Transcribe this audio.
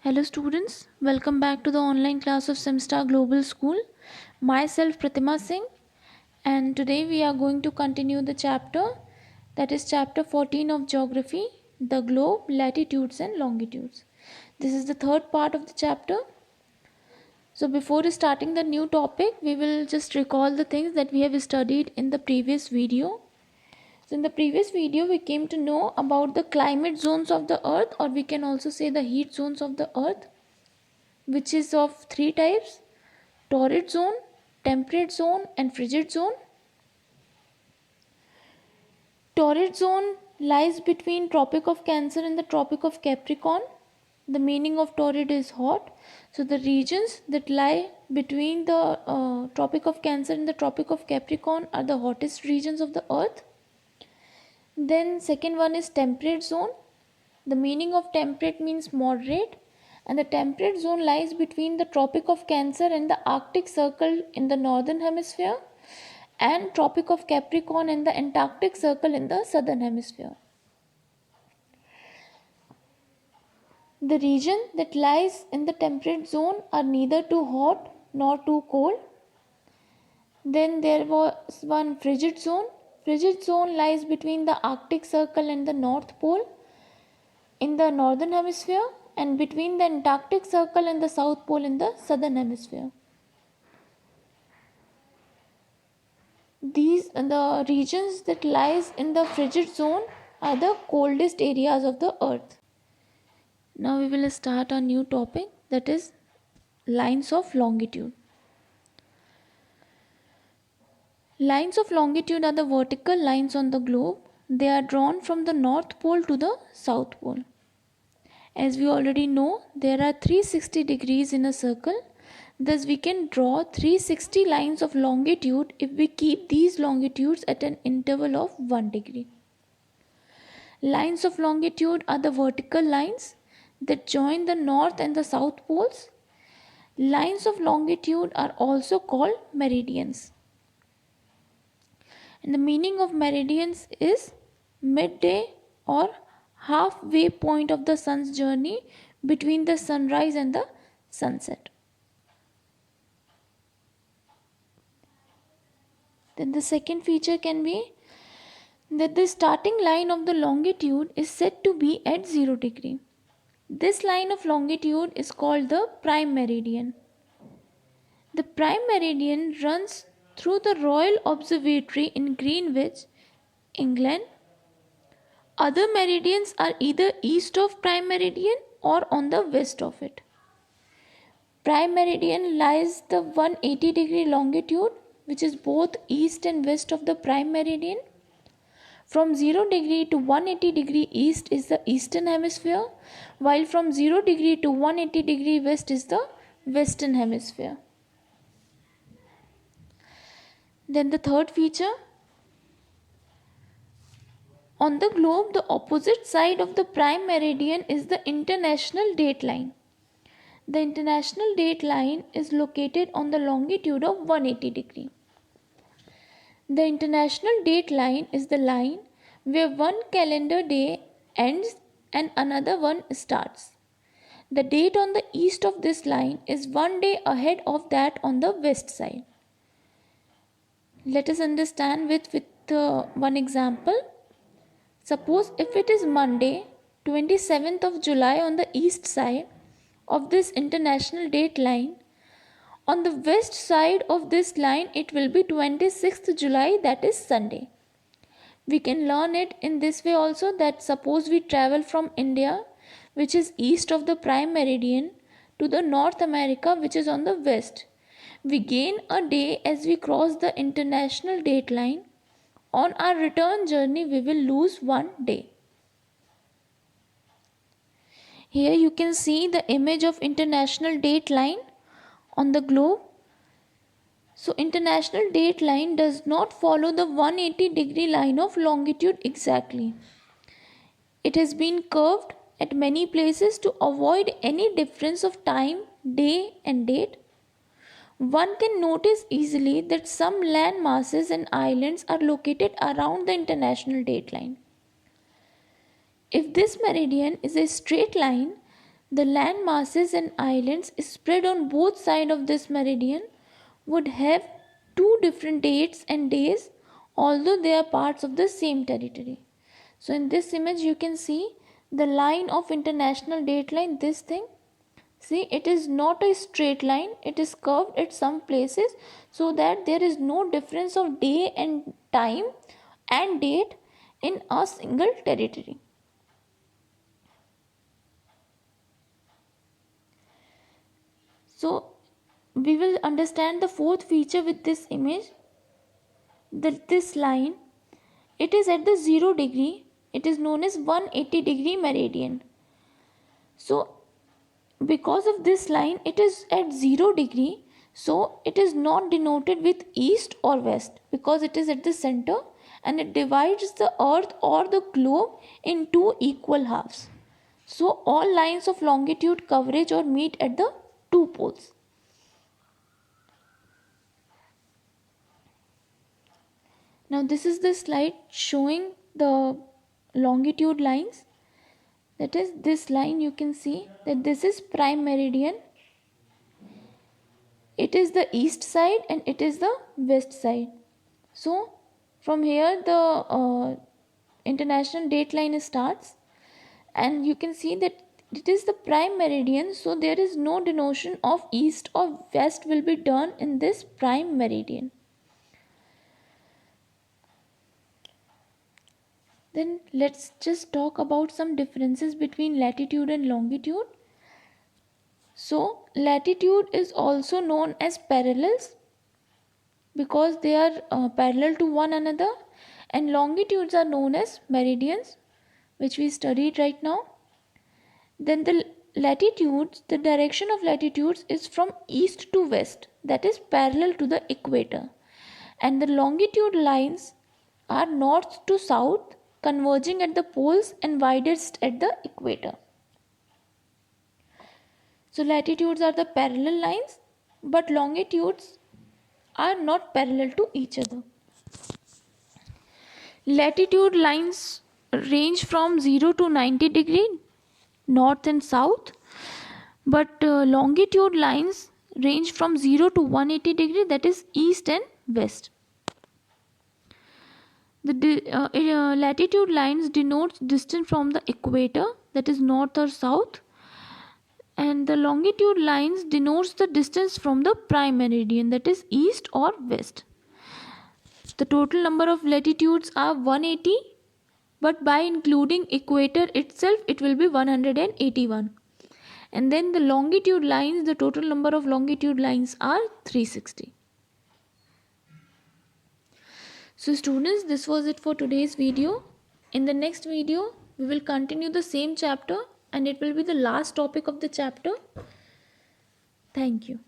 Hello students, welcome back to the online class of Semstar Global School. Myself Pratima Singh, and today we are going to continue the chapter, that is chapter 14 of Geography, the globe, latitudes and longitudes. This is the third part of the chapter. So before starting the new topic, we will just recall the things that we have studied in the previous video. So in the previous video, we came to know about the climate zones of the earth, or we can also say the heat zones of the earth, which is of three types: torrid zone, temperate zone and frigid zone. Torrid zone lies between Tropic of Cancer and the Tropic of Capricorn. The meaning of torrid is hot. So the regions that lie between the Tropic of Cancer and the Tropic of Capricorn are the hottest regions of the earth. Then second one is temperate zone. The meaning of temperate means moderate, and the temperate zone lies between the Tropic of Cancer and the Arctic Circle in the northern hemisphere, and Tropic of Capricorn and the Antarctic Circle in the southern hemisphere. The region that lies in the temperate zone are neither too hot nor too cold. Then there was one frigid zone. Frigid zone lies between the Arctic Circle and the North Pole in the northern hemisphere, and between the Antarctic Circle and the South Pole in the southern hemisphere. The regions that lies in the frigid zone are the coldest areas of the earth. Now we will start a new topic, that is lines of longitude. Lines of longitude are the vertical lines on the globe. They are drawn from the North Pole to the South Pole. As we already know, there are 360 degrees in a circle. Thus we can draw 360 lines of longitude if we keep these longitudes at an interval of 1 degree. Lines of longitude are the vertical lines that join the north and the south poles. Lines of longitude are also called meridians. And the meaning of meridians is midday or halfway point of the sun's journey between the sunrise and the sunset. Then the second feature can be that the starting line of the longitude is said to be at 0 degree. This line of longitude is called the prime meridian. The prime meridian runs through the Royal Observatory in Greenwich, England. Other meridians are either east of prime meridian or on the west of it. Prime meridian lies the 180 degree longitude, which is both east and west of the prime meridian. From 0 degree to 180 degree east is the eastern hemisphere, while from 0 degree to 180 degree west is the western hemisphere. Then the third feature, on the globe, the opposite side of the prime meridian is the international date line. The international date line is located on the longitude of 180 degree. The international date line is the line where one calendar day ends and another one starts. The date on the east of this line is 1 day ahead of that on the west side. Let us understand with one example. Suppose if it is Monday, 27th of July on the east side of this international date line, on the west side of this line it will be 26th July, that is Sunday. We can learn it in this way also, that suppose we travel from India, which is east of the prime meridian, to the North America, which is on the west. We gain a day as we cross the international date line. On our return journey, we will lose 1 day. Here you can see the image of international date line on the globe. So international date line does not follow the 180 degree line of longitude exactly. It has been curved at many places to avoid any difference of time, day and date. One can notice easily that some land masses and islands are located around the international date line. If this meridian is a straight line, The land masses and islands spread on both sides of this meridian would have two different dates and days, although they are parts of the same territory. So in this image you can see the line of international date line, this thing. See, it is not a straight line, it is curved at some places so that there is no difference of day and time and date in a single territory. So we will understand the fourth feature with this image, that this line, it is at the 0 degree, it is known as 180 degree meridian. So because of this line, it is at 0 degree, so it is not denoted with east or west because it is at the center and it divides the earth or the globe in two equal halves. So all lines of longitude coverage or meet at the two poles. Now this is the slide showing the longitude lines. That is, this line, you can see that this is prime meridian. It is the east side and it is the west side. So from here the international date line starts, and you can see that it is the prime meridian, so there is no denotion of east or west will be done in this prime meridian. Then let's just talk about some differences between latitude and longitude. So latitude is also known as parallels because they are parallel to one another, and longitudes are known as meridians, which we studied right now. Then the latitudes, the direction of latitudes is from east to west, that is parallel to the equator, and the longitude lines are north to south, converging at the poles and widest at the equator. So latitudes are the parallel lines, but longitudes are not parallel to each other. Latitude lines range from 0 to 90 degree north and south, but longitude lines range from 0 to 180 degree, that is east and west. The latitude lines denotes distance from the equator, that is north or south, and the longitude lines denotes the distance from the prime meridian, that is east or west. The total number of latitudes are 180, but by including equator itself it will be 181. And then the longitude lines, the total number of longitude lines are 360. So students, this was it for today's video. In the next video, we will continue the same chapter and it will be the last topic of the chapter. Thank you.